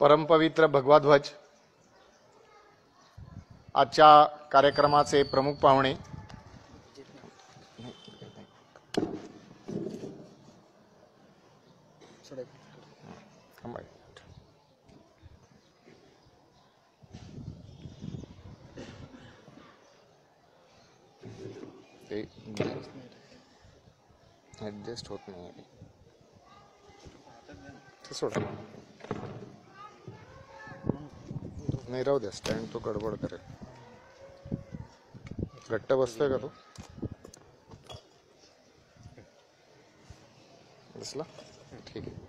परमपवित्र भगवा ध्वज आजच्या कार्यक्रमाचे प्रमुख पाहुणे ऍडजस्ट होत नाही सोडा नाही राहू द्या स्टँड तो गडबड करेल घट्ट बसतोय का तो बसला ठीक आहे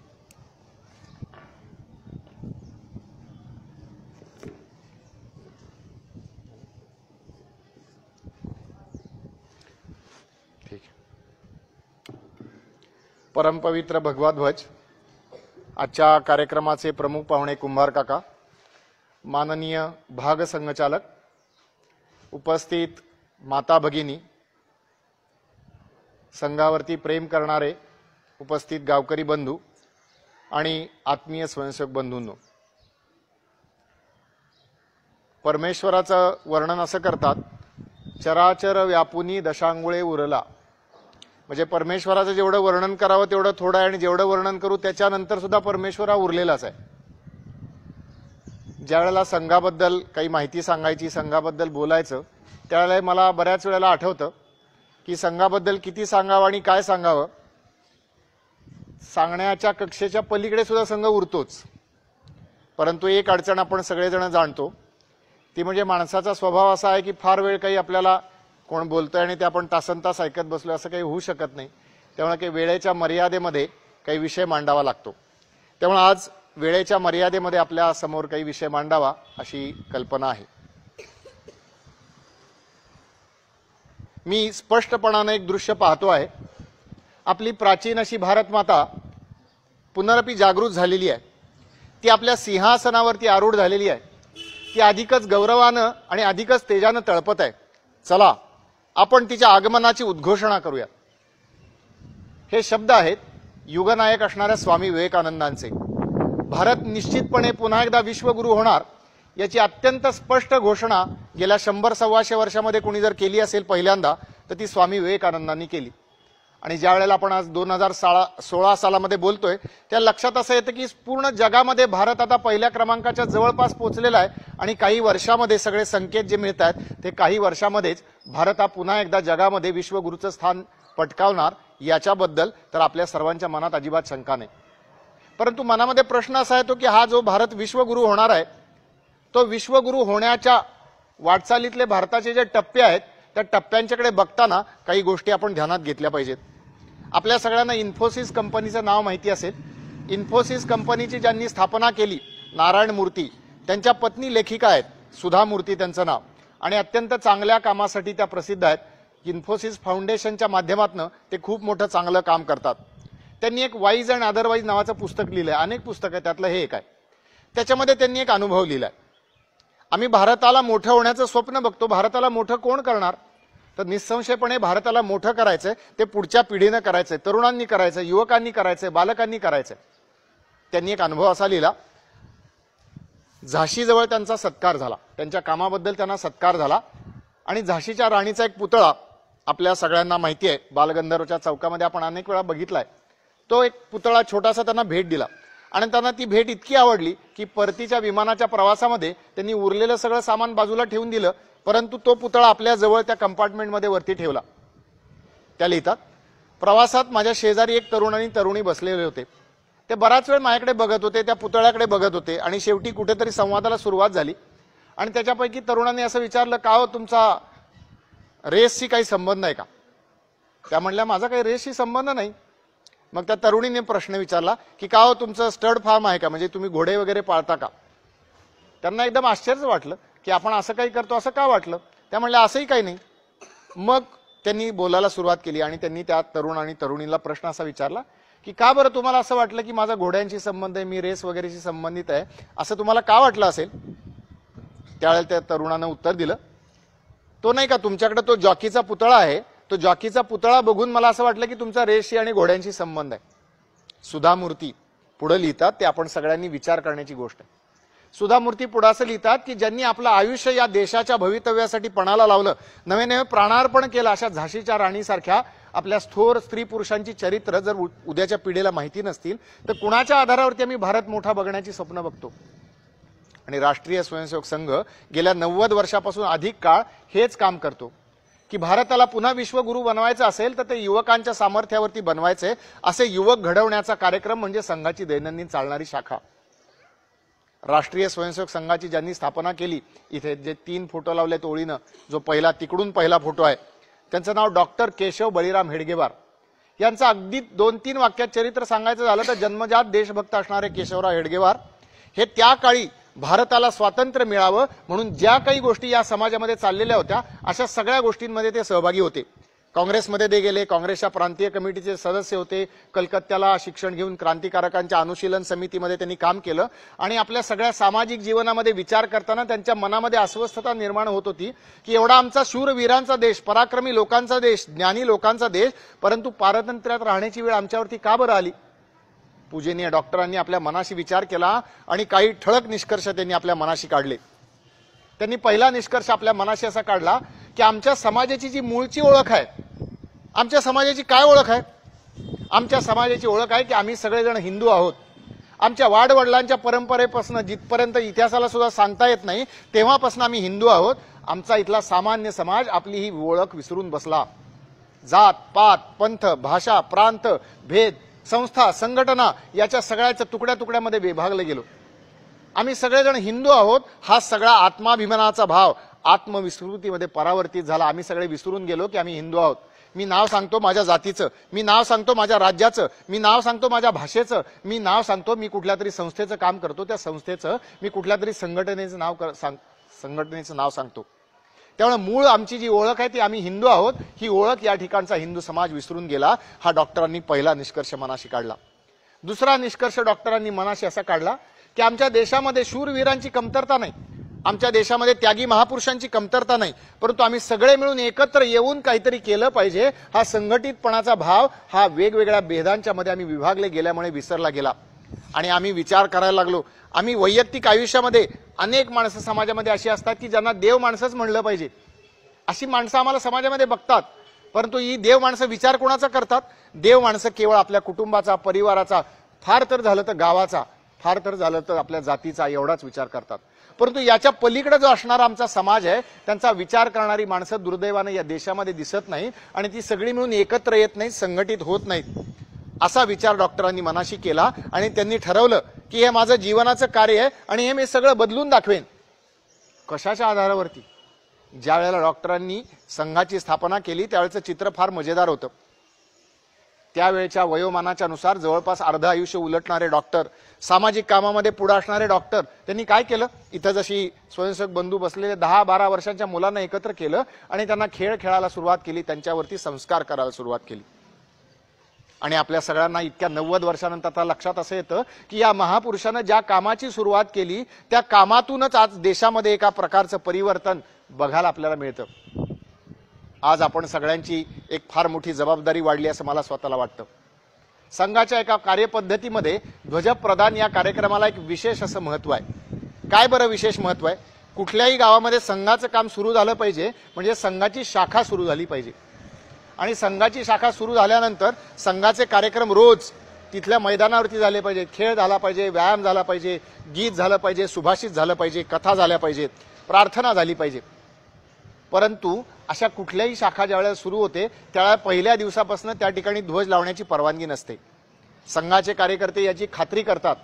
ठीक परमपवित्र भगवा ध्वज आजच्या कार्यक्रमाचे प्रमुख पाहुणे कुंभार काका माननीय भाग संघचालक उपस्थित माता भगिनी संघावरती प्रेम करणारे उपस्थित गावकरी बंधू आणि आत्मीय स्वयंसेवक बंधूंनो परमेश्वराचं वर्णन असं करतात चराचर व्यापुनी दशांगुळे उरला म्हणजे परमेश्वराचं जेवढं वर्णन करावं तेवढं थोडं आहे आणि जेवढं वर्णन करू त्याच्यानंतर सुद्धा परमेश्वर हा उरलेलाच आहे ज्या वेळेला संघाबद्दल काही माहिती सांगायची संघाबद्दल बोलायचं त्यावेळेला मला बऱ्याच वेळेला आठवतं की संघाबद्दल किती सांगावं आणि काय सांगावं सांगण्याच्या कक्षेच्या पलीकडे सुद्धा संघ उरतोच परंतु एक अडचण आपण सगळेजण जाणतो ती म्हणजे माणसाचा स्वभाव असा आहे की फार वेळ काही आपल्याला कोण बोलतोय आणि ते आपण तासनतास ऐकत बसलो असं काही होऊ शकत नाही त्यामुळे काही वेळेच्या मर्यादेमध्ये काही विषय मांडावा लागतो त्यामुळे आज वेळेच्या मर्यादेमध्ये आपल्या समोर काही विषय मांडावा अशी कल्पना आहे मी स्पष्टपणाने एक दृश्य पाहतो आहे आपली प्राचीन अशी भारत माता पुनरपी जागृत झालेली आहे ती आपल्या सिंहासनावरती आरूढ झालेली आहे ती अधिकच गौरवानं आणि अधिकच तेजानं तळपत आहे चला आपण तिच्या आगमनाची उद्घोषणा करूया हे शब्द आहेत युगनायक असणाऱ्या स्वामी विवेकानंदांचे भारत निश्चितपणे पुन्हा एकदा विश्वगुरू होणार याची अत्यंत स्पष्ट घोषणा गेल्या 100-125 वर्षामध्ये कोणी जर केली असेल पहिल्यांदा तर ती स्वामी विवेकानंदांनी केली आणि ज्या वेळेला आपण आज 2016 सालामध्ये बोलतोय त्या लक्षात असं येतं की पूर्ण जगामध्ये भारत आता पहिल्या क्रमांकाच्या जवळपास पोहोचलेला आहे आणि काही वर्षामध्ये सगळे संकेत जे मिळत आहेत ते काही वर्षामध्येच भारत हा पुन्हा एकदा जगामध्ये विश्वगुरूचं स्थान पटकावणार याच्याबद्दल तर आपल्या सर्वांच्या मनात अजिबात शंका नाही परंतु मनामध्ये प्रश्न असा येतो की हा जो भारत विश्वगुरू होणार आहे तो विश्वगुरू होण्याच्या वाटचालीतले भारताचे जे टप्पे आहेत त्या टप्प्यांच्याकडे बघताना काही गोष्टी आपण ध्यानात घेतल्या पाहिजेत आपल्या सगळ्यांना इन्फोसिस कंपनीचं नाव माहिती असेल इन्फोसिस कंपनीची ज्यांनी स्थापना केली नारायण मूर्ती त्यांच्या पत्नी लेखिका आहेत सुधा मूर्ती त्यांचं नाव आणि अत्यंत चांगल्या कामासाठी त्या प्रसिद्ध आहेत इन्फोसिस फाउंडेशनच्या माध्यमातून ते खूप मोठं चांगलं काम करतात त्यांनी एक वाईज अँड अदरवाईज नावाचं पुस्तक लिहिलंय अनेक पुस्तक आहे त्यातलं हे एक आहे त्याच्यामध्ये त्यांनी एक अनुभव लिहिलाय आम्ही भारताला मोठं होण्याचं स्वप्न बघतो भारताला मोठं कोण करणार तर निसंशयपणे भारताला मोठं करायचंय ते पुढच्या पिढीनं करायचंय तरुणांनी करायचंय युवकांनी करायचंय बालकांनी करायचंय त्यांनी एक अनुभव असा लिहिला झाशीजवळ त्यांचा सत्कार झाला त्यांच्या कामाबद्दल त्यांना सत्कार झाला आणि झाशीच्या राणीचा एक पुतळा आपल्या सगळ्यांना माहिती आहे बालगंधर्वच्या चौकामध्ये आपण अनेक वेळा बघितलाय तो एक पुतळा छोटासा त्यांना भेट दिला आणि त्यांना ती भेट इतकी आवडली की परतीच्या विमानाच्या प्रवासामध्ये त्यांनी उरलेलं सगळं सामान बाजूला ठेवून दिलं परंतु तो पुतळा आपल्या जवळ त्या कंपार्टमेंटमध्ये वरती ठेवला त्या लिहितात प्रवासात माझ्या शेजारी एक तरुण आणि तरुणी बसलेले होते ते बराच वेळ माझ्याकडे बघत होते त्या पुतळ्याकडे बघत होते आणि शेवटी कुठेतरी संवादाला सुरुवात झाली आणि त्याच्यापैकी तरुणाने असं विचारलं का हो तुमचा रेसशी काही संबंध आहे का त्या म्हणल्या माझा काही रेसशी संबंध नाही मग त्या तरुणीने प्रश्न विचारला की का हो तुमचं स्टड फार्म आहे का म्हणजे तुम्ही घोडे वगैरे पाळता का त्यांना एकदम आश्चर्य वाटलं की आपण असं काही करतो असं का वाटलं त्या म्हणल्या असंही काही नाही मग त्यांनी बोलायला सुरुवात केली आणि त्यांनी त्या तरुण आणि तरुणीला प्रश्न असा विचारला की का बरं तुम्हाला असं वाटलं की माझा घोड्यांशी संबंध आहे मी रेस वगैरेशी संबंधित आहे असं तुम्हाला का वाटलं असेल त्यावेळेला त्या तरुणानं उत्तर दिलं तो नाही का तुमच्याकडे तो जॉकीचा पुतळा आहे तो जॉकीचा पुतळा बघून मला असं वाटलं की तुमचा रेसशी आणि घोड्यांशी संबंध आहे सुधा मूर्ती पुढे लिहितात ते आपण सगळ्यांनी विचार करण्याची गोष्ट आहे सुधा मूर्ती पुढे असं लिहितात की ज्यांनी आपलं आयुष्य या देशाच्या भवितव्यासाठी पणाला लावलं, नवे नवे प्राणार्पण केलं, अशा झाशीच्या राणीसारख्या आपल्या थोर स्त्री पुरुषांची चरित्र जर उद्याच्या पिढीला माहिती नसतील तर कुणाच्या आधारावरती आम्ही भारत मोठा बघण्याची स्वप्न बघतो? आणि राष्ट्रीय स्वयंसेवक संघ गेल्या 90 वर्षापासून अधिक काळ हेच काम करतो की भारताला पुन्हा विश्वगुरू बनवायचं असेल तर ते युवकांच्या सामर्थ्यावरती बनवायचे. असे युवक घडवण्याचा कार्यक्रम म्हणजे संघाची दैनंदिन चालणारी शाखा. राष्ट्रीय स्वयंसेवक संघाची ज्यांनी स्थापना केली, इथे जे 3 फोटो लावलेत ओळीनं, जो तिकडून पहिला फोटो आहे त्यांचं नाव डॉक्टर केशव बळीराम हेडगेवार. यांचं अगदी 2-3 वाक्यात चरित्र सांगायचं झालं तर जन्मजात देशभक्त असणारे केशवराव हेडगेवार हे त्या काळी भारताला स्वातंत्र्य मिळावं म्हणून ज्या काही गोष्टी या समाजामध्ये चाललेल्या होत्या अशा सगळ्या गोष्टींमध्ये ते सहभागी होते. काँग्रेसमध्ये ते गेले, काँग्रेसच्या प्रांतीय कमिटीचे सदस्य होते, कलकत्त्याला शिक्षण घेऊन क्रांतिकारकांच्या अनुशीलन समितीमध्ये त्यांनी काम केलं आणि आपल्या सगळ्या सामाजिक जीवनामध्ये विचार करताना त्यांच्या मनामध्ये अस्वस्थता निर्माण होत होती की एवढा आमचा शूरवीरांचा देश, पराक्रमी लोकांचा देश, ज्ञानी लोकांचा देश, परंतु पारतंत्र्यात राहण्याची वेळ आमच्यावरती का बरं आली? पूजनीय डॉक्टरांनी आपल्या मनाशी विचार केला आणि काही ठळक निष्कर्ष त्यांनी आपल्या मनाशी काढले. त्यांनी पहिला निष्कर्ष आपल्या मनाशी असा काढला की आमच्या समाजाची जी मूळची ओळख आहे, आमच्या समाजाची काय ओळख आहे? आमच्या समाजाची ओळख आहे की आम्ही सगळेजण हिंदू आहोत. आमच्या वाडवडिलांच्या परंपरेपासून जिथपर्यंत इतिहासाला सुद्धा सांगता येत नाही तेव्हापासून आम्ही हिंदू आहोत. आमचा इथला सामान्य समाज आपली ही ओळख विसरून बसला. जात पात, पंथ, भाषा, प्रांत, भेद, संस्था, संघटना याच्या सगळ्याच्या तुकड्या तुकड्यामध्ये विभागले गेलो. आम्ही सगळेजण हिंदू आहोत हा सगळा आत्माभिमानाचा भाव आत्मविस्मृतीमध्ये परावर्तित झाला. आम्ही सगळे विसरून गेलो की आम्ही हिंदू आहोत. मी नाव सांगतो माझ्या जातीचं, मी नाव सांगतो माझ्या राज्याचं, मी नाव सांगतो माझ्या भाषेचं, मी नाव सांगतो मी कुठल्या तरी संस्थेचं काम करतो त्या संस्थेचं, मी कुठल्या तरी संघटनेचं नाव सांगतो. त्यामुळे मूळ आमची जी ओळख आहे ती आम्ही हिंदू आहोत ही ओळख या ठिकाणचा हिंदू समाज विसरून गेला. हा डॉक्टरांनी पहिला निष्कर्ष मनाशी काढला. दुसरा निष्कर्ष डॉक्टरांनी मनाशी असा काढला की आमच्या देशामध्ये शूरवीरांची कमतरता नाही, आमच्या देशामध्ये त्यागी महापुरुषांची कमतरता नाही, परंतु आम्ही सगळे मिळून एकत्र येऊन काहीतरी केलं पाहिजे. हा संघटितपणाचा भाव हा वेगवेगळ्या भेदांच्या मध्ये आम्ही विभागले गेल्यामुळे विसरला गेला. आणि आम्ही विचार करायला लागलो. आम्ही वैयक्तिक आयुष्यामध्ये अनेक माणसं समाजामध्ये अशी असतात की ज्यांना देव माणसंच म्हणलं पाहिजे, अशी माणसं आम्हाला समाजामध्ये बघतात. परंतु ही देव माणसं विचार कोणाचा करतात? देव माणसं केवळ आपल्या कुटुंबाचा, परिवाराचा, फार तर झालं तर गावाचा, फार तर झालं तर आपल्या जातीचा एवढाच विचार करतात. परंतु याच्या पलीकडे जो असणारा आमचा समाज आहे त्यांचा विचार करणारी माणसं दुर्दैवाने या देशामध्ये दिसत नाही आणि ती सगळी मिळून एकत्र येत नाहीत, संघटित होत नाहीत. असा विचार डॉक्टरांनी मनाशी केला आणि त्यांनी ठरवलं की हे माझं जीवनाचं कार्य आहे आणि हे मी सगळं बदलून दाखवेन. कशाच्या आधारावरती? ज्या वेळेला डॉक्टरांनी संघाची स्थापना केली त्यावेळेचं चित्र फार मजेदार होतं. त्यावेळेच्या वयोमानाच्या नुसार जवळपास अर्ध आयुष्य उलटणारे डॉक्टर, सामाजिक कामामध्ये पुढे असणारे डॉक्टर, त्यांनी काय केलं? इथं जशी स्वयंसेवक बंधू बसलेले 10-12 वर्षांच्या मुलांना एकत्र केलं आणि त्यांना खेळ खेळायला सुरुवात केली, त्यांच्यावरती संस्कार करायला सुरुवात केली. आणि आपल्या सगळ्यांना इतक्या 90 वर्षानंतर आता लक्षात असं येतं की या महापुरुषानं ज्या कामाची सुरुवात केली त्या कामातूनच आज देशामध्ये एका प्रकारचं परिवर्तन बघायला आपल्याला मिळतं. आज आपण सगळ्यांची एक फार मोठी जबाबदारी वाढली असं मला स्वतःला वाटतं. संघाच्या एका कार्यपद्धतीमध्ये ध्वजप्रदान या कार्यक्रमाला एक विशेष असं महत्व आहे. काय बरं विशेष महत्व आहे? कुठल्याही गावामध्ये संघाचं काम सुरू झालं पाहिजे म्हणजे संघाची शाखा सुरू झाली पाहिजे. आणि संघाची शाखा सुरू झाल्यानंतर संघाचे कार्यक्रम रोज तिथल्या मैदानावरती झाले पाहिजे. खेळ झाला पाहिजे, व्यायाम झाला पाहिजे, गीत झालं पाहिजे, सुभाषित झालं पाहिजे, कथा झाल्या पाहिजेत, प्रार्थना झाली पाहिजे. परंतु अशा कुठल्याही शाखा ज्यावेळेला सुरू होते त्यावेळेला पहिल्या दिवसापासून त्या ठिकाणी ध्वज लावण्याची परवानगी नसते. संघाचे कार्यकर्ते याची खात्री करतात.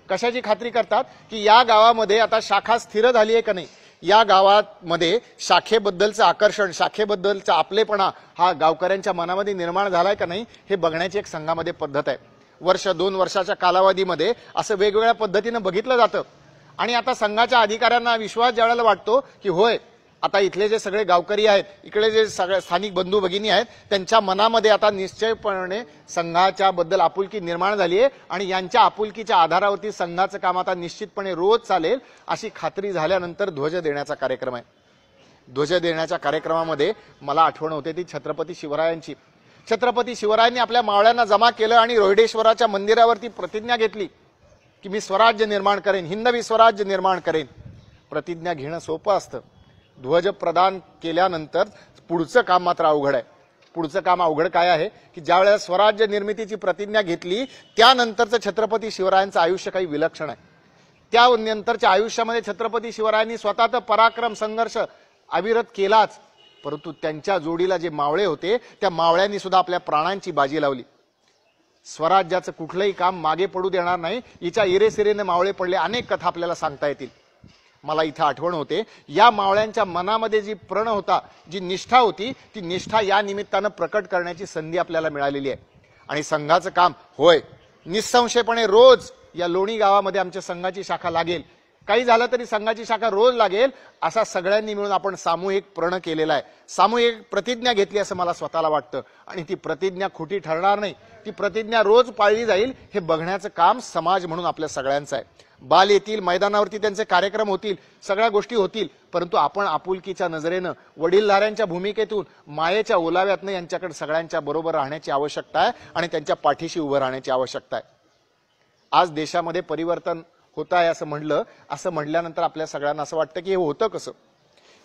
कशाची खात्री करतात? की या गावामध्ये आता शाखा स्थिर झाली आहे का नाही, या गावामध्ये शाखेबद्दलचं आकर्षण, शाखेबद्दलचा आपलेपणा हा गावकऱ्यांच्या मनामध्ये निर्माण झालाय का नाही हे बघण्याची एक संघामध्ये पद्धत आहे. 1-2 वर्षाच्या कालावधीमध्ये असं वेगवेगळ्या पद्धतीनं बघितलं जातं. आणि आता संघाच्या अधिकाऱ्यांना विश्वास ज्यावेळेला वाटतो की होय आता इथले जे सगळे गावकरी आहेत, इकडे जे सगळे स्थानिक बंधू भगिनी आहेत त्यांच्या मनामध्ये आता निश्चयपणे संघाच्या बद्दल आपुलकी निर्माण झाली आहे आणि यांच्या आपुलकीच्या आधारावरती संघाचं काम आता निश्चितपणे रोज चालेल अशी खात्री झाल्यानंतर ध्वज देण्याचा कार्यक्रम आहे. ध्वज देण्याच्या कार्यक्रमामध्ये मला आठवण होते ती छत्रपती शिवरायांची. छत्रपती शिवरायांनी आपल्या मावळ्यांना जमा केलं आणि रोहिडेश्वराच्या मंदिरावरती प्रतिज्ञा घेतली की मी स्वराज्य निर्माण करेन, हिंदवी स्वराज्य निर्माण करेन. प्रतिज्ञा घेणं सोपं असतं, ध्वज प्रदान केल्यानंतर पुढचं काम मात्र अवघड आहे. पुढचं काम अवघड काय आहे की ज्या वेळेला स्वराज्य निर्मितीची प्रतिज्ञा घेतली त्यानंतरचं छत्रपती शिवरायांचं आयुष्य काही विलक्षण आहे. त्यानंतरच्या आयुष्यामध्ये छत्रपती शिवरायांनी स्वतःचा पराक्रम संघर्ष अविरत केलाच, परंतु त्यांच्या जोडीला जे मावळे होते त्या मावळ्यांनी सुद्धा आपल्या प्राणांची बाजी लावली. स्वराज्याचं कुठलंही काम मागे पडू देणार नाही. हिच्या इरेसिरेने मावळे पडले, अनेक कथा आपल्याला सांगता येतील. मला इथं आठवण होते या मावळ्यांच्या मनामध्ये जी प्रण होता, जी निष्ठा होती, ती निष्ठा या निमित्तानं प्रकट करण्याची संधी आपल्याला मिळालेली आहे. आणि संघाचं काम होय, निसंशयपणे रोज या लोणी गावामध्ये आमच्या संघाची शाखा लागेल. काही झालं तरी संघाची शाखा रोज लागेल असा सगळ्यांनी मिळून आपण सामूहिक प्रण केलेला आहे, सामूहिक प्रतिज्ञा घेतली असं मला स्वतःला वाटतं. आणि ती प्रतिज्ञा खोटी ठरणार नाही, ती प्रतिज्ञा रोज पाळली जाईल हे बघण्याचं काम समाज म्हणून आपल्या सगळ्यांचं आहे. बाल येतील, मैदानावरती त्यांचे कार्यक्रम होतील, सगळ्या गोष्टी होतील, परंतु आपण आपुलकीच्या नजरेनं, वडीलधाऱ्यांच्या भूमिकेतून, मायेच्या ओलाव्यातनं यांच्याकडे सगळ्यांच्या बरोबर राहण्याची आवश्यकता आहे आणि त्यांच्या पाठीशी उभं राहण्याची आवश्यकता आहे. आज देशामध्ये परिवर्तन होत आहे असं म्हटल्यानंतर आपल्या सगळ्यांना असं वाटतं की हे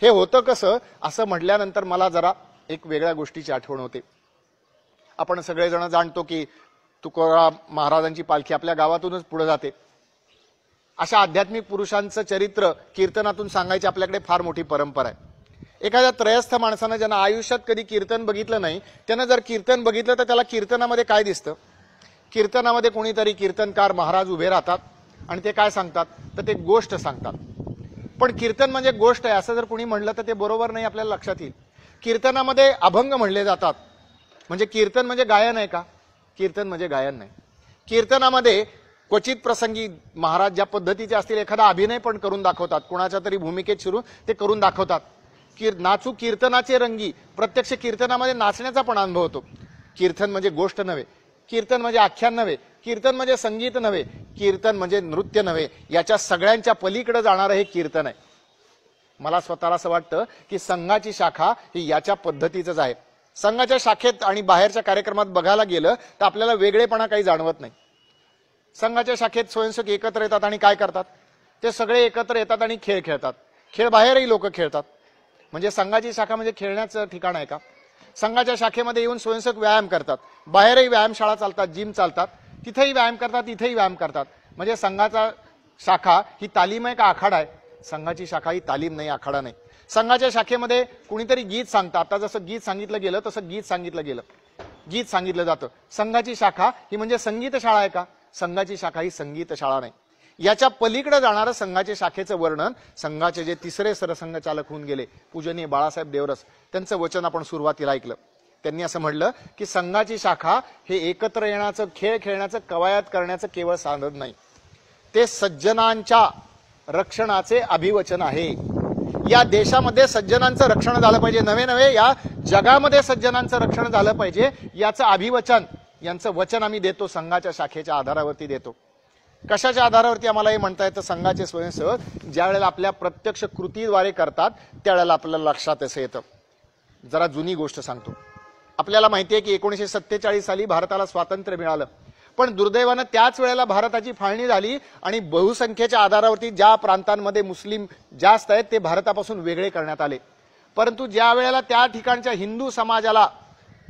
होतं कसं असं म्हटल्यानंतर मला जरा एक वेगळ्या गोष्टीची आठवण होते. आपण सगळेजण जाणतो की तुकाराम महाराजांची पालखी आपल्या गावातूनच पुढे जाते. अशा आध्यात्मिक पुरुषांचं चरित्र कीर्तनातून सांगायची आपल्याकडे फार मोठी परंपरा आहे. एखाद्या त्रयस्थ माणसानं ज्यांना आयुष्यात कधी कीर्तन बघितलं नाही त्यानं जर कीर्तन बघितलं तर त्याला कीर्तनामध्ये काय दिसतं? कीर्तनामध्ये कोणीतरी कीर्तनकार महाराज उभे राहतात आणि ते काय सांगतात तर ते गोष्ट सांगतात. पण कीर्तन म्हणजे गोष्ट आहे असं जर कोणी म्हणलं तर ते बरोबर नाही, आपल्याला लक्षात येईल. कीर्तनामध्ये अभंग म्हणले जातात, म्हणजे कीर्तन म्हणजे गायन आहे का? कीर्तन म्हणजे गायन नाही. कीर्तनामध्ये क्वचित प्रसंगी महाराज ज्या पद्धतीचे असतील एखादा अभिनय पण करून दाखवतात, कोणाच्या तरी भूमिकेत शिरून ते करून दाखवतात. नाचू कीर्तनाचे रंगी, प्रत्यक्ष कीर्तनामध्ये नाचण्याचा पण अनुभव होतो. कीर्तन म्हणजे गोष्ट नव्हे, कीर्तन म्हणजे आख्यान नव्हे, कीर्तन म्हणजे संगीत नव्हे, कीर्तन म्हणजे नृत्य नव्हे, याच्या सगळ्यांच्या पलीकडे जाणारं हे कीर्तन आहे. मला स्वतःला असं वाटतं की संघाची शाखा ही याच्या पद्धतीचंच आहे. संघाच्या शाखेत आणि बाहेरच्या कार्यक्रमात बघायला गेलं तर आपल्याला वेगळेपणा काही जाणवत नाही. संघाच्या शाखेत स्वयंसेवक एकत्र येतात आणि काय करतात? ते सगळे एकत्र येतात आणि खेळ खेळतात. खेळ बाहेरही लोक खेळतात. म्हणजे संघाची शाखा म्हणजे खेळण्याचं ठिकाण आहे का? संघाच्या शाखेमध्ये येऊन स्वयंसेवक व्यायाम करतात, बाहेरही व्यायामशाळा चालतात, जिम चालतात, तिथेही व्यायाम करतात, इथेही व्यायाम करतात. म्हणजे संघाचा शाखा ही तालीम आहे का आखाडा आहे? संघाची शाखा ही तालीम नाही, आखाडा नाही. संघाच्या शाखेमध्ये कुणीतरी गीत सांगतं, आता जसं गीत सांगितलं गेलं तसं गीत सांगितलं जातं. संघाची शाखा ही म्हणजे संगीत शाळा आहे का? संघाची शाखा ही संगीत शाळा नाही. याच्या पलीकडे जाणारं संघाच्या शाखेचं वर्णन संघाचे जे तिसरे सरसंघचालक होऊन गेले पूजनीय बाळासाहेब देवरस, त्यांचं वचन आपण सुरुवातीला ऐकलं. त्यांनी असं म्हटलं की संघाची शाखा हे एकत्र येण्याचं, खेळ खेळण्याचं, कवायत करण्याचं केवळ साधन नाही, ते सज्जनांच्या रक्षणाचे अभिवचन आहे. या देशामध्ये सज्जनांचं रक्षण झालं पाहिजे, नव्हे या जगामध्ये सज्जनांचं रक्षण झालं पाहिजे, याचं अभिवचन, यांचं वचन आम्ही देतो, संघाच्या शाखेच्या आधारावरती देतो. कशाच्या आधारावरती आम्हाला हे म्हणता येतं? संघाचे स्वयंसेवक ज्या वेळेला आपल्या प्रत्यक्ष कृतीद्वारे करतात त्यावेळेला आपल्याला लक्षात असं येतं. जरा जुनी गोष्ट सांगतो. आपल्याला माहिती आहे की 1947 साली भारताला स्वातंत्र्य मिळालं, पण दुर्दैवानं त्याच वेळेला भारताची फाळणी झाली आणि बहुसंख्येच्या आधारावरती ज्या प्रांतांमध्ये मुस्लिम जास्त आहेत ते भारतापासून वेगळे करण्यात आले. परंतु ज्या वेळेला त्या ठिकाणच्या हिंदू समाजाला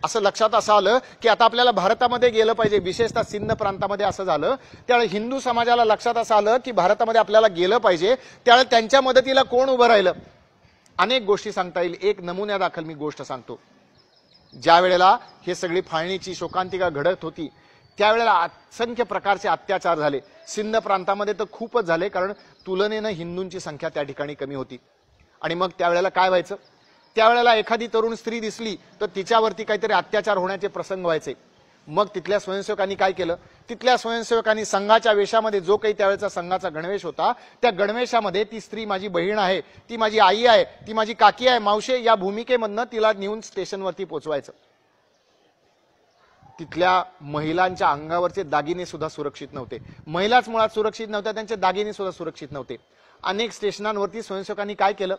असं लक्षात असं आलं की आता आपल्याला भारतामध्ये गेलं पाहिजे, विशेषतः सिंध प्रांतामध्ये असं झालं, त्यावेळेस हिंदू समाजाला लक्षात असं आलं की भारतामध्ये आपल्याला गेलं पाहिजे, त्यावेळेस त्यांच्या मदतीला कोण उभं राहिलं? अनेक गोष्टी सांगता येईल. एक नमुन्यादाखल मी गोष्ट सांगतो. ज्या वेळेला हे सगळी फाळणीची शोकांतिका घडत होती त्यावेळेला असंख्य प्रकारचे अत्याचार झाले. सिंध प्रांतामध्ये तर खूपच झाले, कारण तुलनेनं हिंदूंची संख्या त्या ठिकाणी कमी होती. आणि मग त्यावेळेला काय व्हायचं? त्यावेळेला एखादी तरुण स्त्री दिसली तर तिच्यावरती काहीतरी अत्याचार होण्याचे प्रसंग व्हायचे. मग तिथल्या स्वयंसेवकांनी काय केलं? तिथल्या स्वयंसेवकांनी संघाच्या वेशामध्ये, जो काही त्यावेळेचा संघाचा गणवेश होता, त्या गणवेशामध्ये ती स्त्री माझी बहीण आहे, ती माझी आई आहे, ती माझी काकी आहे, मावशी, या भूमिकेमधनं तिला नेऊन स्टेशनवरती पोहोचवायचं. तिथल्या महिलांच्या अंगावरचे दागिने सुद्धा सुरक्षित नव्हते. महिलाच मुळात सुरक्षित नव्हत्या, त्यांचे दागिने सुद्धा सुरक्षित नव्हते. अनेक स्टेशनांवरती स्वयंसेवकांनी काय केलं?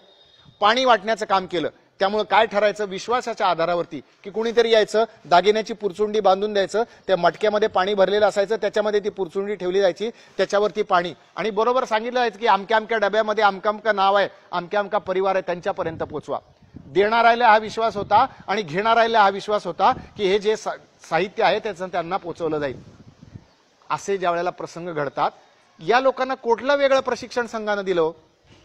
पाणी वाटण्याचं काम केलं. त्यामुळे काय ठरायचं, विश्वासाच्या आधारावरती की कुणीतरी यायचं, दागिन्याची पुरचुंडी बांधून द्यायचं, त्या मटक्यामध्ये पाणी भरलेलं असायचं, त्याच्यामध्ये ती पुरचुंडी ठेवली जायची, त्याच्यावरती पाणी, आणि बरोबर सांगितलं जायचं की अमक्या अमक्या डब्यामध्ये अमका अमका नाव आहे, अमक्या अमका परिवार आहे, त्यांच्यापर्यंत पोहोचवा. देणाऱ्याला हा विश्वास होता आणि घेणाऱ्याला हा विश्वास होता की हे जे साहित्य आहे त्याचं त्यांना पोहोचवलं जाईल. असे ज्या वेळेला प्रसंग घडतात, या लोकांना कुठलं वेगळं प्रशिक्षण संघानं दिलं?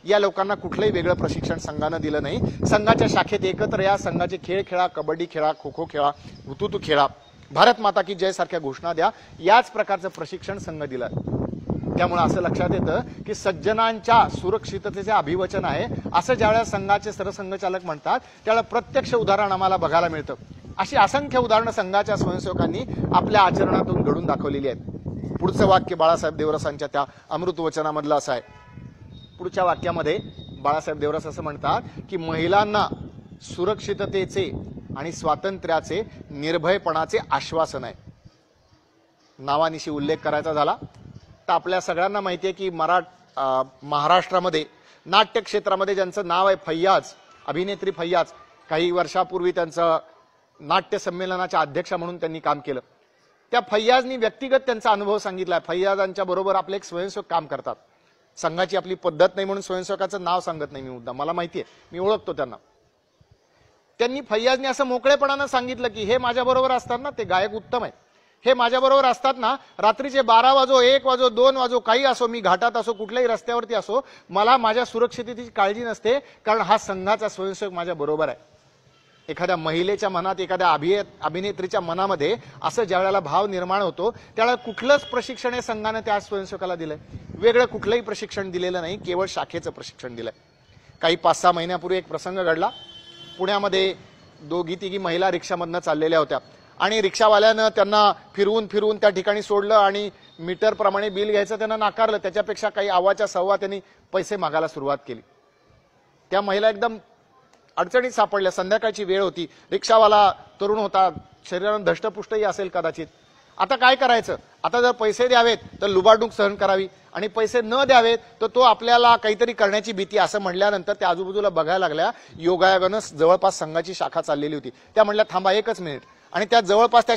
या लोकांना कुठलंही वेगळं प्रशिक्षण संघानं दिलं नाही. संघाच्या शाखेत एकत्र या, संघाचे खेळ खेळा, कबड्डी खेळा, खो खो खेळा, हुतुतू खेळा, भारत माता की जय सारख्या घोषणा द्या, याच प्रकारचं प्रशिक्षण संघ दिलं. त्यामुळे असं लक्षात येतं की सज्जनांच्या सुरक्षिततेचे अभिवचन आहे असं ज्यावेळेला संघाचे सरसंघचालक म्हणतात, त्यावेळेला प्रत्यक्ष उदाहरण आम्हाला बघायला मिळतं. अशी असंख्य उदाहरणं संघाच्या स्वयंसेवकांनी आपल्या आचरणातून घडून दाखवलेली आहेत. पुढचं वाक्य बाळासाहेब देवरसांच्या त्या अमृतवचनामधलं असं आहे. पुढच्या वाक्यामध्ये बाळासाहेब देवरस असं म्हणतात की महिलांना सुरक्षिततेचे आणि स्वातंत्र्याचे, निर्भयपणाचे आश्वासन आहे. नावानिशी उल्लेख करायचा झाला तर आपल्या सगळ्यांना माहिती आहे की महाराष्ट्रामध्ये नाट्य क्षेत्रामध्ये ज्यांचं नाव आहे फैयाज, अभिनेत्री फैयाज, काही वर्षापूर्वी त्यांचं नाट्य संमेलनाच्या अध्यक्षा म्हणून त्यांनी काम केलं. त्या फैयाजनी व्यक्तिगत त्यांचा अनुभव सांगितलाय. फैयाजांच्या बरोबर आपले एक स्वयंसेवक काम करतात. संघाची आपली पद्धत नाही म्हणून स्वयंसेवकाचं नाव सांगत नाही मी मुद्दा, मला माहितीये, मी ओळखतो त्यांना. त्यांनी फैयाजनी असं मोकळेपणानं सांगितलं की हे माझ्या बरोबर असतात ना, ते गायक उत्तम आहे, हे माझ्या बरोबर असतात ना, रात्रीचे 12 वाजो, 1 वाजो, 2 वाजो, काही असो, मी घाटात असो, कुठल्याही रस्त्यावरती असो, मला माझ्या सुरक्षिततेची काळजी नसते, कारण हा संघाचा स्वयंसेवक माझ्या बरोबर आहे. एखाद्या महिलेच्या मनात, एखाद्या अभिनेत्रीच्या मनामध्ये असं ज्या वेळेला भाव निर्माण होतो, त्यावेळेला कुठलंच प्रशिक्षण हे संघाने त्या स्वयंसेवकाला दिलंय? वेगळं कुठलंही प्रशिक्षण दिलेलं नाही, केवळ शाखेचं प्रशिक्षण दिलंय. काही 5-6 महिन्यापूर्वी एक प्रसंग घडला. पुण्यामध्ये 2-3 महिला रिक्षामधनं चाललेल्या होत्या आणि रिक्षावाल्यानं त्यांना फिरवून त्या ठिकाणी सोडलं आणि मीटर प्रमाणे बिल घ्यायचं त्यांना नाकारलं. त्याच्यापेक्षा काही आवाच्या सव्वा त्यांनी पैसे मागायला सुरुवात केली. त्या महिला एकदम अडचणीत सापडल्या. संध्याकाळची वेळ होती, रिक्षावाला तरुण होता, शरीरानं धष्टपुष्टही असेल कदाचित. आता काय करायचं? आता जर पैसे द्यावेत तर लुबाडणूक सहन करावी आणि पैसे न द्यावेत तर तो आपल्याला काहीतरी करण्याची भीती, असं म्हणल्यानंतर त्या आजूबाजूला बघायला लागल्या. योगायोगानं जवळपास संघाची शाखा चाललेली होती. त्या म्हणल्या थांबा 1 मिनिट, आणि त्या जवळपास त्या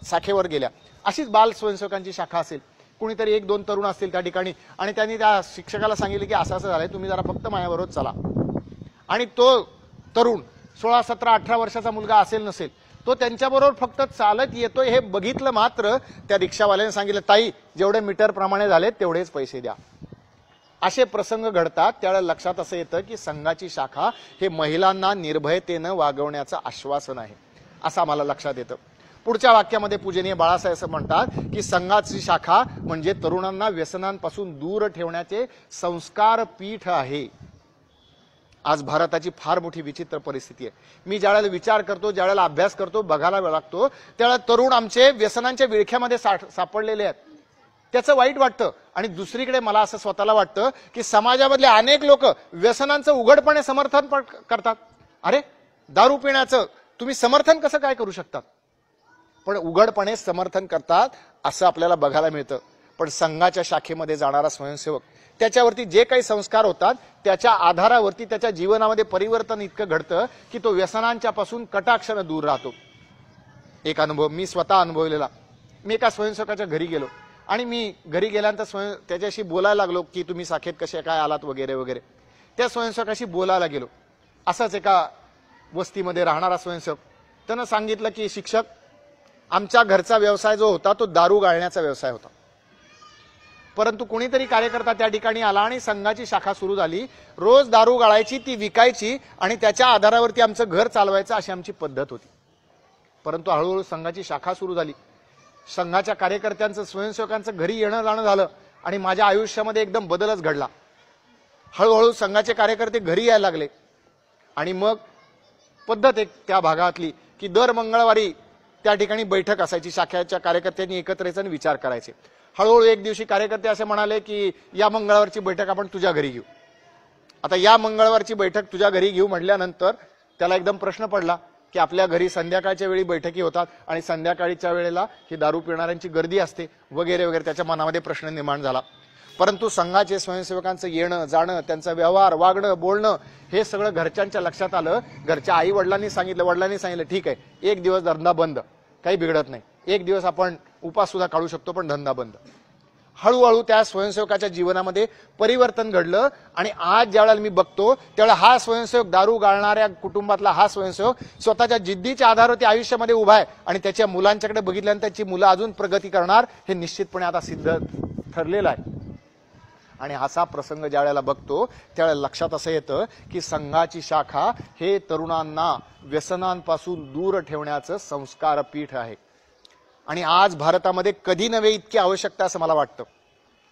शाखेवर गेल्या. अशीच बाल स्वयंसेवकांची शाखा असेल, कुणीतरी 1-2 तरुण असतील त्या ठिकाणी, आणि त्यांनी त्या शिक्षकाला सांगितले की असं झालंय, तुम्ही जरा फक्त माझ्याबरोबर चला. आणि तो तरुण 16, 17, 18 वर्षाचा मुलगा असेल नसेल, तो त्यांच्याबरोबर फक्त चालत येतोय हे बघितलं मात्र त्या रिक्षावाल्याने सांगितलं, ताई जेवढे मीटर प्रमाणे झाले तेवढेच पैसे द्या. असे प्रसंग घडतात. त्यावेळेला लक्षात असं येतं की संघाची शाखा हे महिलांना निर्भयतेनं वागवण्याचं आश्वासन आहे, असं आम्हाला लक्षात येतं. पुढच्या वाक्यामध्ये पूजनीय बाळासाहेब असं म्हणतात की संघाची शाखा म्हणजे तरुणांना व्यसनांपासून दूर ठेवण्याचे संस्कार पीठ आहे. आज भारताची फार मोठी विचित्र परिस्थिती आहे. मी ज्यावेळेला विचार करतो, ज्यावेळेला अभ्यास करतो, बघायला लागतो, त्यावेळेला तरुण आमचे व्यसनांच्या विळख्यामध्ये सापडलेले आहेत. त्याचं वाईट वाटतं. आणि दुसरीकडे मला असं स्वतःला वाटतं की समाजामधले अनेक लोक व्यसनांचं उघडपणे समर्थन करतात. अरे, दारू पिण्याचं तुम्ही समर्थन कसं काय करू शकतात? पण उघडपणे समर्थन करतात असं आपल्याला बघायला मिळतं. पण संघाच्या शाखेमध्ये जाणारा स्वयंसेवक, त्याच्यावरती जे काही संस्कार होतात त्याच्या आधारावरती त्याच्या जीवनामध्ये परिवर्तन इतकं घडतं की तो व्यसनांच्या पासून कटाक्षानं दूर राहतो. एक अनुभव मी स्वतः अनुभवलेला. मी एका स्वयंसेवकाच्या घरी गेलो आणि मी घरी गेल्यानंतर त्याच्याशी बोलायला लागलो की तुम्ही शाखेत कसे काय आलात वगैरे वगैरे. त्या स्वयंसेवकाशी बोलायला गेलो. असंच एका वस्तीमध्ये राहणारा स्वयंसेवक, त्यानं सांगितलं की शिक्षक, आमच्या घरचा व्यवसाय जो होता तो दारू गाळण्याचा व्यवसाय होता, परंतु कोणीतरी कार्यकर्ता त्या ठिकाणी आला आणि संघाची शाखा सुरू झाली. रोज दारू गाळायची, ती विकायची आणि त्याच्या आधारावरती आमचं घर चालवायचं, अशी आमची पद्धत होती. परंतु हळूहळू संघाची शाखा सुरू झाली. संघाच्या कार्यकर्त्यांचं, स्वयंसेवकांचं घरी येणं जाणं झालं आणि माझ्या आयुष्यामध्ये एकदम बदलच घडला. हळूहळू संघाचे कार्यकर्ते घरी यायला लागले आणि मग पद्धत एक त्या भागातली की दर मंगळवारी त्या ठिकाणी बैठक असायची. शाखेच्या कार्यकर्त्यांनी एकत्र यायचं आणि विचार करायचे. हळूहळू एक दिवशी कार्यकर्ते असे म्हणाले की या मंगळवारची बैठक आपण तुझ्या घरी घेऊ. आता या मंगळवारची बैठक तुझ्या घरी घेऊ म्हटल्यानंतर त्याला एकदम प्रश्न पडला की आपल्या घरी संध्याकाळच्या वेळी बैठकी होतात आणि संध्याकाळीच्या वेळेला ही दारू पिणाऱ्यांची गर्दी असते वगैरे वगैरे, त्याच्या मनामध्ये प्रश्न निर्माण झाला. परंतु संघाचे स्वयंसेवकांचं येणं जाणं, त्यांचा व्यवहार वागणं बोलणं हे सगळं घरच्यांच्या लक्षात आलं. घरच्या आई वडिलांनी सांगितलं ठीक आहे, एक दिवस धंदा बंद, काही बिघडत नाही, एक दिवस आपण उपास सुद्धा काढू शकतो, पण धंदा बंद. हळूहळू त्या स्वयंसेवकाच्या जीवनामध्ये परिवर्तन घडलं. आणि आज ज्यावेळेला मी बघतो त्यावेळेला हा स्वयंसेवक, दारू गाळणाऱ्या कुटुंबातला हा स्वयंसेवक स्वतःच्या जिद्दीच्या आधारावरती आयुष्यामध्ये उभा आहे आणि त्याच्या मुलांच्याकडे बघितल्यानंतर त्याची मुलं अजून प्रगती करणार हे निश्चितपणे आता सिद्ध ठरलेलं आहे. आणि असा प्रसंग ज्या वेळेला बघतो त्यावेळेला लक्षात असं येतं की संघाची शाखा हे तरुणांना व्यसनांपासून दूर ठेवण्याचं संस्कार पीठ आहे. आणि आज भारतामध्ये कधी नव्हे इतकी आवश्यकता असं मला वाटतं.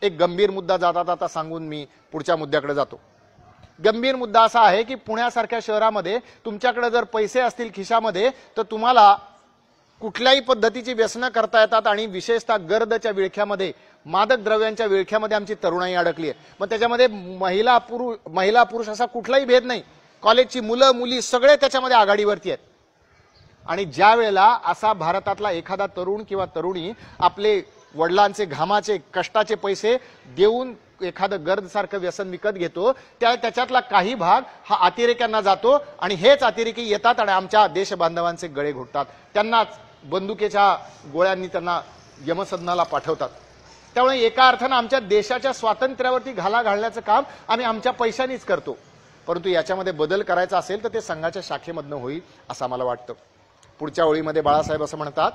एक गंभीर मुद्दा जाता जाता सांगून मी पुढच्या मुद्द्याकडे जातो. गंभीर मुद्दा असा आहे की पुण्यासारख्या शहरामध्ये तुमच्याकडे जर पैसे असतील खिशामध्ये तर तुम्हाला कुठल्याही पद्धतीची व्यसनं करता येतात. आणि विशेषतः गर्दच्या विळख्यामध्ये, मादक द्रव्यांच्या विळख्यामध्ये आमची तरुणाई अडकली आहे. मग त्याच्यामध्ये महिला पुरुष असा कुठलाही भेद नाही. कॉलेजची मुलं मुली सगळे त्याच्यामध्ये आघाडीवरती आहेत. आणि ज्या वेळेला असा भारतातला एखादा तरुण किंवा तरुणी आपले वडिलांचे घामाचे कष्टाचे पैसे देऊन एखादं गर्दसारखं व्यसन विकत घेतो, त्याच्यातला काही भाग हा अतिरेक्यांना जातो. आणि हेच अतिरेकी येतात आणि आमच्या देशबांधवांचे गळे घोटतात, त्यांनाच बंदुकीच्या गोळ्यांनी त्यांना यमसदनाला पाठवतात. त्यामुळे एका अर्थानं आमच्या देशाच्या स्वातंत्र्यावरती घाला घालण्याचं काम आम्ही आमच्या पैशानीच करतो. परंतु याच्यामध्ये बदल करायचा असेल तर ते संघाच्या शाखेमधनं होईल असं मला वाटतं. पुढच्या ओळीमध्ये बाळासाहेब असं म्हणतात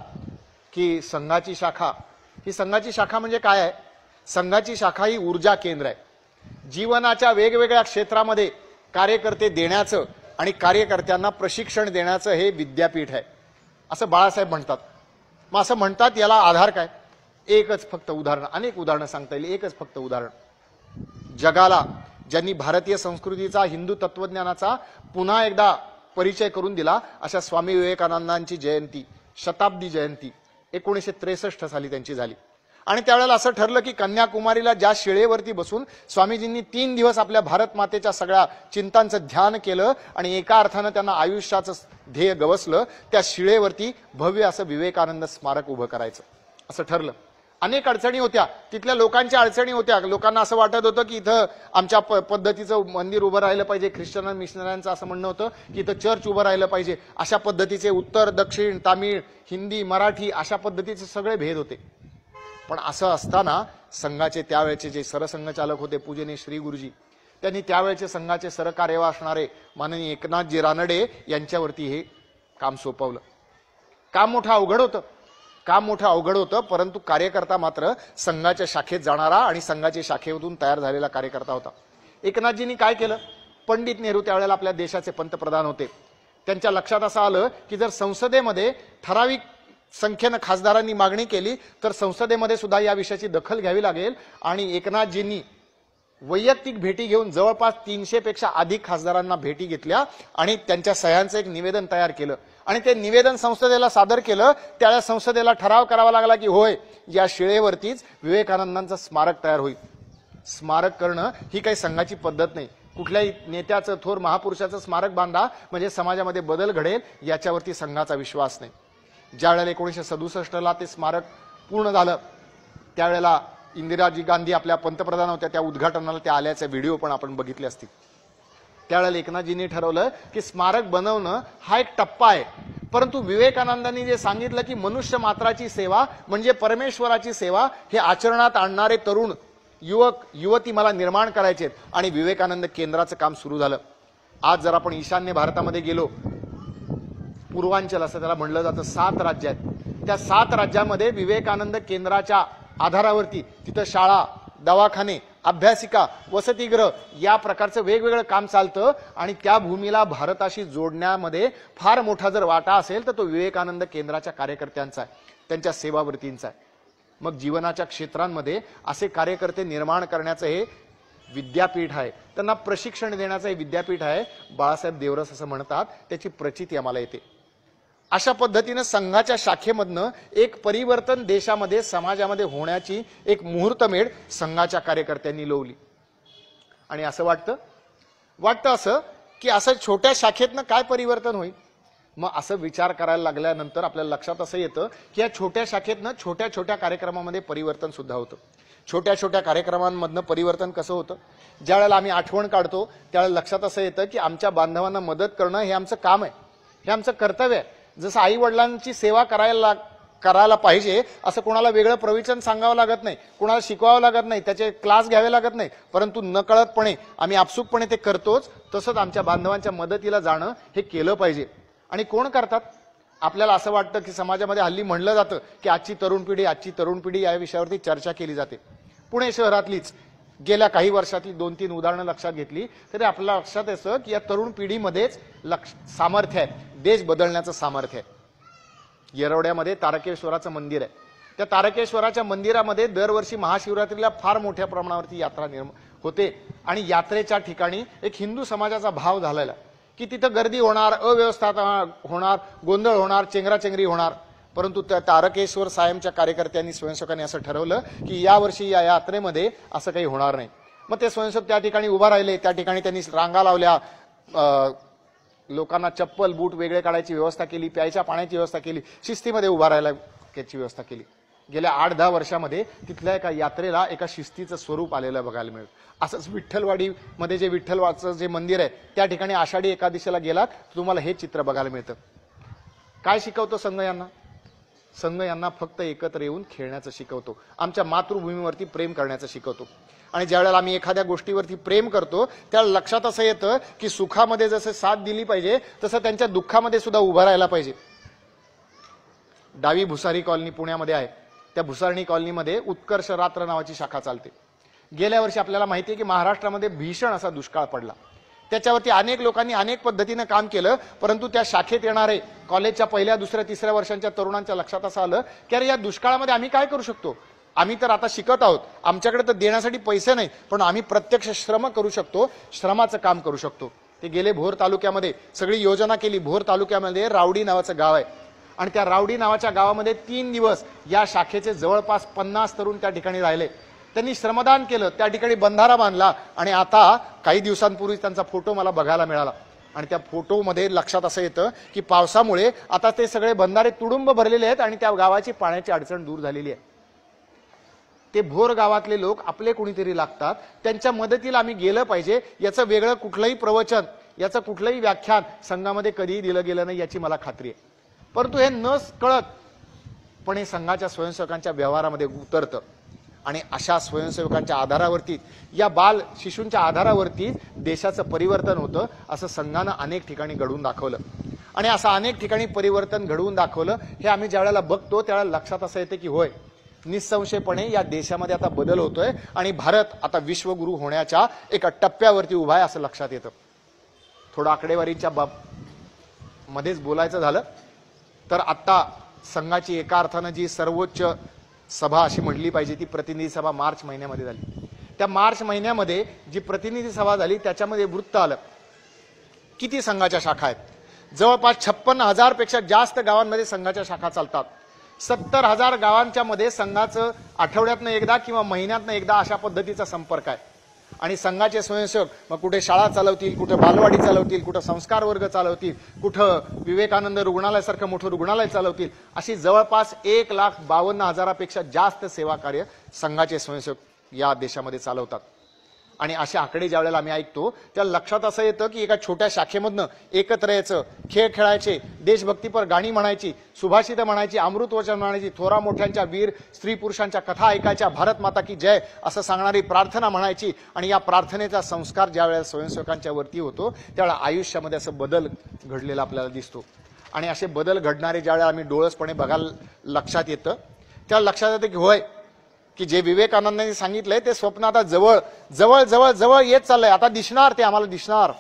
की संघाची शाखा म्हणजे काय आहे? संघाची शाखा ही ऊर्जा केंद्र आहे. जीवनाच्या वेगवेगळ्या क्षेत्रामध्ये कार्यकर्ते देण्याचं आणि कार्यकर्त्यांना प्रशिक्षण देण्याचं हे विद्यापीठ आहे असं बाळासाहेब म्हणतात. मग असं म्हणतात याला आधार काय? एकच फक्त उदाहरण, अनेक उदाहरणं सांगता येईल, एकच फक्त उदाहरण. जगाला ज्यांनी भारतीय संस्कृतीचा, हिंदू तत्वज्ञानाचा पुन्हा एकदा परिचय करून दिला अशा स्वामी विवेकानंदांची जयंती, शताब्दी जयंती 1963 साली त्यांची झाली. आणि त्यावेळेला असं ठरलं की कन्याकुमारीला ज्या शिळेवरती बसून स्वामीजींनी 3 दिवस आपल्या भारत मातेच्या सगळ्या चिंतांचं ध्यान केलं आणि एका अर्थानं त्यांना आयुष्याचं ध्येय गवसलं, त्या शिळेवरती भव्य असं विवेकानंद स्मारक उभं करायचं असं ठरलं. अनेक अडचणी होत्या, तिथल्या लोकांच्या अडचणी होत्या. लोकांना असं वाटत होतं की इथं आमच्या पद्धतीचं मंदिर उभं राहिलं पाहिजे. ख्रिश्चन मिशनऱ्यांचं असं म्हणणं होतं की इथं चर्च उभं राहिलं पाहिजे. अशा पद्धतीचे उत्तर दक्षिण तामिळ हिंदी मराठी अशा पद्धतीचे सगळे भेद होते. पण असं असताना संघाचे त्यावेळेचे जे सरसंघचालक होते पूजनीय श्री गुरुजी, त्यांनी त्यावेळेचे संघाचे सरकार्यवाह असणारे माननीय एकनाथजी रानडे यांच्यावरती हे काम सोपवलं. काम मोठं अवघड होतं, परंतु कार्यकर्ता मात्र संघाच्या शाखेत जाणारा आणि संघाच्या शाखेतून तयार झालेला कार्यकर्ता होता. एकनाथजींनी काय केलं? पंडित नेहरू त्यावेळेला आपल्या देशाचे पंतप्रधान होते. त्यांच्या लक्षात असं आलं की जर संसदेमध्ये ठराविक संख्येनं खासदारांनी मागणी केली तर संसदेमध्ये सुद्धा या विषयाची दखल घ्यावी लागेल. आणि एकनाथजींनी वैयक्तिक भेटी घेऊन जवळपास 300 पेक्षा अधिक खासदारांना भेटी घेतल्या आणि त्यांच्या सह्यांचं एक निवेदन तयार केलं आणि ते निवेदन संसदेला सादर केलं. त्यावेळेला संसदेला ठराव करावा लागला की होय, या शिळेवरतीच विवेकानंदांचं स्मारक तयार होईल. स्मारक करणं ही काही संघाची पद्धत नाही. कुठल्याही नेत्याचं, थोर महापुरुषाचं स्मारक बांधा म्हणजे समाजामध्ये बदल घडेल, याच्यावरती संघाचा विश्वास नाही. ज्या वेळेला 1967ला ते स्मारक पूर्ण झालं त्यावेळेला इंदिराजी गांधी आपल्या पंतप्रधान होत्या, त्या उद्घाटनाला त्या आल्याचे व्हिडिओ पण आपण बघितले असतील. त्यावेळेला एकनाथजींनी ठरवलं की स्मारक बनवणं हा एक टप्पा आहे, परंतु विवेकानंदांनी जे सांगितलं की मनुष्य मात्राची सेवा म्हणजे परमेश्वराची सेवा हे आचरणात आणणारे तरुण युवक युवती मला निर्माण करायचे आणि विवेकानंद केंद्राचं काम सुरू झालं. आज जर आपण ईशान्य भारतामध्ये गेलो, पूर्वांचल असं त्याला म्हणलं जातं, 7 राज्य आहेत. त्या 7 राज्यामध्ये विवेकानंद केंद्राच्या आधारावरती तिथं शाळा, दवाखाने, अभ्यासिका, वसतिगृह या प्रकारचं वेगवेगळं काम चालतं. आणि त्या भूमीला भारताशी जोडण्यामध्ये फार मोठा जर वाटा असेल तर तो विवेकानंद केंद्राच्या कार्यकर्त्यांचा आहे, त्यांच्या सेवावर्तींचा आहे. मग जीवनाच्या क्षेत्रांमध्ये असे कार्यकर्ते निर्माण करण्याचं हे विद्यापीठ आहे, त्यांना प्रशिक्षण देण्याचं हे विद्यापीठ आहे. बाळासाहेब देवरस असं म्हणतात, त्याची प्रचिती आम्हाला येते. अशा पद्धतीनं संघाच्या शाखेमधनं एक परिवर्तन देशामध्ये समाजामध्ये होण्याची एक मुहूर्तमेढ संघाच्या कार्यकर्त्यांनी लावली. आणि असं वाटतं असं की असं छोट्या शाखेतनं काय परिवर्तन होईल? मग असं विचार करायला लागल्यानंतर आपल्याला लक्षात असं येतं की या छोट्या शाखेतनं छोट्या छोट्या कार्यक्रमामध्ये परिवर्तन सुद्धा होतं. छोट्या छोट्या कार्यक्रमांमधनं परिवर्तन कसं होतं? ज्या वेळेला आम्ही आठवण काढतो त्यावेळेला लक्षात असं येतं की आमच्या बांधवांना मदत करणं हे आमचं काम आहे, हे आमचं कर्तव्य आहे. जसं आई वडिलांची सेवा करायला पाहिजे असं कोणाला वेगळं प्रवचन सांगावं लागत नाही, कोणाला शिकवावं लागत नाही, त्याचे क्लास घ्यावे लागत नाही, परंतु नकळतपणे आम्ही आपसुकपणे ते करतोच. तसंच आमच्या बांधवांच्या मदतीला जाणं हे केलं पाहिजे. आणि कोण करतात? आपल्याला असं वाटतं की समाजामध्ये हल्ली म्हणलं जातं की आजची तरुण पिढी या विषयावरती चर्चा केली जाते. पुणे शहरातलीच गेल्या काही वर्षातली 2-3 उदाहरणं लक्षात घेतली तरी आपल्याला लक्षात येतं की या तरुण पिढीमध्येच सामर्थ्य आहे, देश बदलण्याचं सामर्थ्य आहे. येरवड्यामध्ये तारकेश्वराचं मंदिर आहे. त्या तारकेश्वराच्या मंदिरामध्ये दरवर्षी महाशिवरात्रीला फार मोठ्या प्रमाणावरती यात्रा होते आणि यात्रेच्या ठिकाणी एक हिंदू समाजाचा भाव झालेला की तिथं गर्दी होणार, अव्यवस्था होणार, गोंधळ होणार, चेंगराचेंगरी होणार. परंतु त्या तारकेश्वर सायमच्या कार्यकर्त्यांनी, स्वयंसेवकांनी असं ठरवलं की यावर्षी या यात्रेमध्ये असं काही होणार नाही. मग ते स्वयंसेवक त्या ठिकाणी उभा राहिले, त्या ठिकाणी त्यांनी रांगा लावल्या, लोकांना चप्पल बूट वेगळे काढायची व्यवस्था केली, प्यायच्या पाण्याची व्यवस्था केली, शिस्तीमध्ये उभा राहायला याची व्यवस्था केली. गेल्या 8-10 वर्षामध्ये तिथल्या एका यात्रेला एका शिस्तीचं स्वरूप आलेलं बघायला मिळेल. असंच विठ्ठलवाडीमध्ये जे विठ्ठलवाचं जे मंदिर आहे त्या ठिकाणी आषाढी एकादशीला गेलात तुम्हाला हे चित्र बघायला मिळतं. काय शिकवतो संघ यांना? संघ यांना फक्त एकत्र येऊन खेळण्याचं शिकवतो, आमच्या मातृभूमीवरती प्रेम करण्याचं शिकवतो. आणि ज्यावेळेला आम्ही एखाद्या गोष्टीवरती प्रेम करतो त्यावेळेला लक्षात असं येतं की सुखामध्ये जसं साथ दिली पाहिजे तसं त्यांच्या दुःखामध्ये सुद्धा उभं राहायला पाहिजे. डावी भुसारी कॉलनी पुण्यामध्ये आहे. त्या भुसारणी कॉलनीमध्ये उत्कर्ष रात्र नावाची शाखा चालते. गेल्या वर्षी आपल्याला माहिती आहे की महाराष्ट्रामध्ये भीषण असा दुष्काळ पडला. त्याच्यावरती अनेक लोकांनी अनेक पद्धतीनं काम केलं, परंतु त्या शाखेत येणारे कॉलेजच्या पहिल्या, दुसऱ्या, तिसऱ्या वर्षांच्या तरुणांच्या लक्षात असं आलं की अरे या दुष्काळामध्ये आम्ही काय करू शकतो? आम्ही तर आता शिकत आहोत, आमच्याकडे तर देण्यासाठी पैसे नाही, पण आम्ही प्रत्यक्ष श्रम करू शकतो, श्रमाचं काम करू शकतो. ते गेले भोर तालुक्यामध्ये सगळी योजना केली. भोर तालुक्यामध्ये रावडी नावाचं गाव आहे आणि त्या रावडी नावाच्या गावामध्ये 3 दिवस या शाखेचे जवळपास 50 तरुण त्या ठिकाणी राहिले. त्यांनी श्रमदान केलं, त्या ठिकाणी बंधारा बांधला आणि आता काही दिवसांपूर्वी त्यांचा फोटो मला बघायला मिळाला. आणि त्या फोटोमध्ये लक्षात असं येतं की पावसामुळे आता ते सगळे बंधारे तुडुंब भरलेले आहेत आणि त्या गावाची पाण्याची अडचण दूर झालेली आहे. ते भोर गावातले लोक आपले कोणीतरी लागतात, त्यांच्या मदतीला आम्ही गेलं पाहिजे. याचं वेगळं कुठलंही प्रवचन, याचं कुठलंही व्याख्यान संघामध्ये कधीही दिलं गेलं नाही याची मला खात्री आहे. परंतु हे न कळतपणे संघाच्या स्वयंसेवकांच्या व्यवहारामध्ये उतरतं आणि अशा स्वयंसेवकांच्या आधारावरती, या बाल शिशूंच्या आधारावरती देशाचं परिवर्तन होतं. असं संघानं अनेक ठिकाणी घडवून दाखवलं आणि असं अनेक ठिकाणी परिवर्तन घडवून दाखवलं. हे आम्ही ज्यावेळेला बघतो त्यावेळेला लक्षात असं येतं की होय, निसंशयपणे या देशामध्ये आता बदल होतोय आणि भारत आता विश्वगुरू होण्याच्या एका टप्प्यावरती उभा आहे असं लक्षात येतं. थोडं आकडेवारीच्या मध्येच बोलायचं झालं तर आता संघाची एका अर्थानं जी सर्वोच्च सभा अशी म्हणली पाहिजे ती प्रतिनिधी सभा मार्च महिन्यामध्ये झाली. त्या मार्च महिन्यामध्ये जी प्रतिनिधी सभा झाली त्याच्यामध्ये वृत्त आलं किती संघाच्या शाखा आहेत. जवळपास 56,000 पेक्षा जास्त गावांमध्ये संघाच्या शाखा चालतात. 70,000 गावांच्या मध्ये संघाचं आठवड्यातनं एकदा किंवा महिन्यातनं एकदा अशा पद्धतीचा संपर्क आहे. आणि संघाचे स्वयंसेवक मग कुठे शाळा चालवतील, कुठं बालवाडी चालवतील, कुठं संस्कार वर्ग चालवतील, कुठं विवेकानंद रुग्णालयासारखं मोठं रुग्णालय चालवतील. अशी जवळपास 1,52,000पेक्षा जास्त सेवा कार्य संघाचे स्वयंसेवक या देशामध्ये चालवतात. आणि असे आकडे ज्या वेळेला आम्ही ऐकतो त्या लक्षात असं येतं की एका छोट्या शाखेमधनं एकत्र यायचं, खेळ खेळायचे, देशभक्तीपर गाणी म्हणायची, सुभाषितं म्हणायची, अमृतवचन म्हणायची, थोरा मोठ्यांच्या वीर स्त्री पुरुषांच्या कथा ऐकायच्या, भारत माता की जय असं सांगणारी प्रार्थना म्हणायची. आणि या प्रार्थनेचा संस्कार ज्या वेळेला स्वयंसेवकांच्या वरती होतो त्यावेळेला आयुष्यामध्ये असं बदल घडलेला आपल्याला दिसतो. आणि असे बदल घडणारे ज्यावेळेला आम्ही डोळसपणे बघायला लक्षात येतं त्या लक्षात येतं की होय, की जे विवेकानंदांनी सांगितलंय ते स्वप्न आता जवळ जवळ जवळ जवळ येत चाललंय. आता दिसणार, ते आम्हाला दिसणार.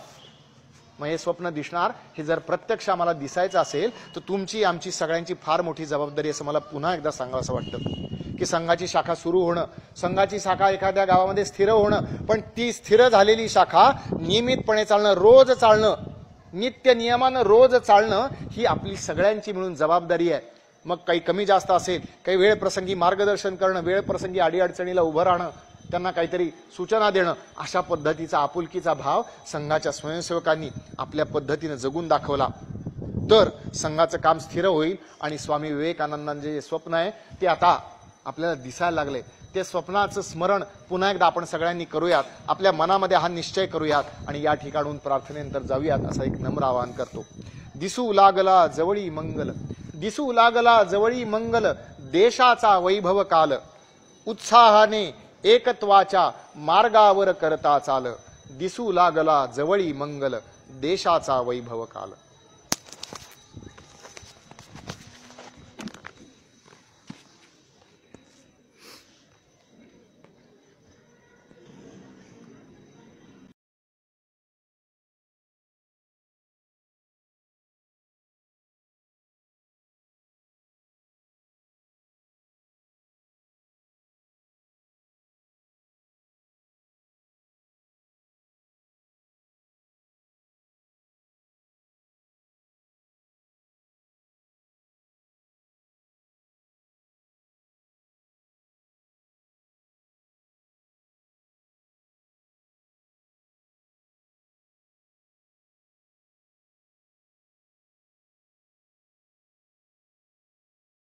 मग हे स्वप्न दिसणार, हे जर प्रत्यक्ष आम्हाला दिसायचं असेल तर तुमची आमची सगळ्यांची फार मोठी जबाबदारी असं मला पुन्हा एकदा सांगावं असं वाटतं की संघाची शाखा सुरू होणं, संघाची शाखा एखाद्या गावामध्ये स्थिर होणं, पण ती स्थिर झालेली शाखा नियमितपणे चालणं, रोज चालणं, नित्य नियमानं रोज चालणं ही आपली सगळ्यांची मिळून जबाबदारी आहे. मग काही कमी जास्त असेल, काही वेळ प्रसंगी मार्गदर्शन करणं, वेळ प्रसंगी अडीअडचणीला उभं राहणं, त्यांना काहीतरी सूचना देणं, अशा पद्धतीचा आपुलकीचा भाव संघाच्या स्वयंसेवकांनी आपल्या पद्धतीने जगून दाखवला. तर संघाचं काम स्थिर होईल आणि स्वामी विवेकानंदांचे जे स्वप्न आहे ते आता आपल्याला दिसायला लागले. ते स्वप्नाचं स्मरण पुन्हा एकदा आपण सगळ्यांनी करूयात, आपल्या मनामध्ये हा निश्चय करूयात आणि या ठिकाणून प्रार्थनेनंतर जाऊयात असं एक नम्र आवाहन करतो. दिसू लागला जवळी मंगल, दिसू लागला जवळी मंगल, देशाचा वैभव काल, उत्साहाने एकत्वाच्या मार्गावर करता चाल, दिसू लागला जवळी मंगल, देशाचा वैभव काल.